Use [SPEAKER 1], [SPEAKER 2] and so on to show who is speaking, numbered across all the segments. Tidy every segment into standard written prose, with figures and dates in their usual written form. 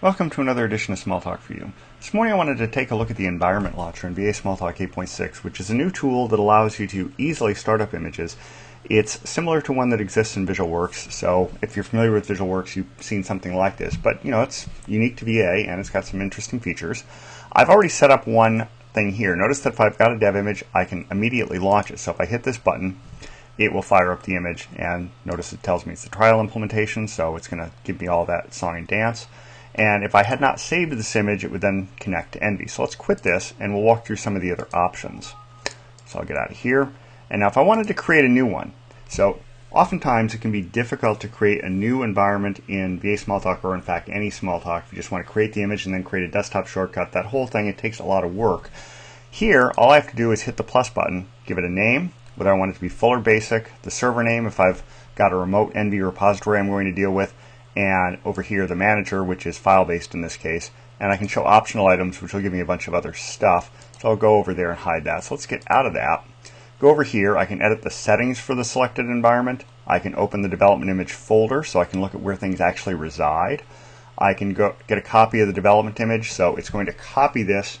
[SPEAKER 1] Welcome to another edition of Smalltalk for you. This morning I wanted to take a look at the environment launcher in VA Smalltalk 8.6, which is a new tool that allows you to easily start up images. It's similar to one that exists in VisualWorks, so if you're familiar with VisualWorks, you've seen something like this. But it's unique to VA and it's got some interesting features. I've already set up one thing here. Notice that if I've got a dev image, I can immediately launch it. So if I hit this button, it will fire up the image, and notice it tells me it's a trial implementation, so it's going to give me all that song and dance. And if I had not saved this image, it would then connect to Envy. So let's quit this and we'll walk through some of the other options. So I'll get out of here. And now if I wanted to create a new one, so oftentimes it can be difficult to create a new environment in VA Smalltalk, or in fact any Smalltalk. If you just want to create the image and then create a desktop shortcut, that whole thing, it takes a lot of work. Here, all I have to do is hit the plus button, give it a name, whether I want it to be full or basic, the server name if I've got a remote Envy repository I'm going to deal with, and over here the manager, which is file-based in this case, and I can show optional items, which will give me a bunch of other stuff. So I'll go over there and hide that. So let's get out of that. Go over here. I can edit the settings for the selected environment. I can open the development image folder so I can look at where things actually reside. I can go get a copy of the development image, so it's going to copy this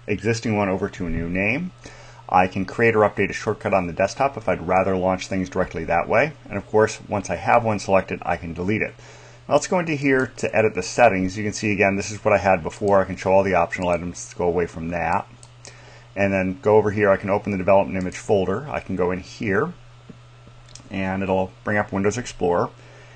[SPEAKER 1] existing one over to a new name. I can create or update a shortcut on the desktop if I'd rather launch things directly that way. And of course, once I have one selected, I can delete it. Now let's go into here to edit the settings. You can see again, this is what I had before. I can show all the optional items. Let's go away from that. And then go over here. I can open the development image folder. I can go in here and it'll bring up Windows Explorer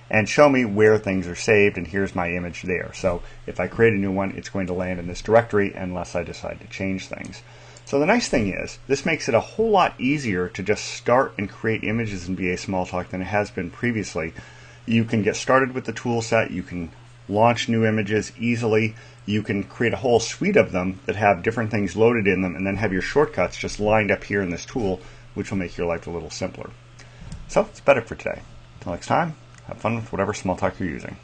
[SPEAKER 1] and show me where things are saved, and here's my image there. So if I create a new one, it's going to land in this directory unless I decide to change things. So the nice thing is, this makes it a whole lot easier to just start and create images in VA Smalltalk than it has been previously. You can get started with the tool set, you can launch new images easily, you can create a whole suite of them that have different things loaded in them, and then have your shortcuts just lined up here in this tool, which will make your life a little simpler. So that's about it for today. Until next time, have fun with whatever Smalltalk you're using.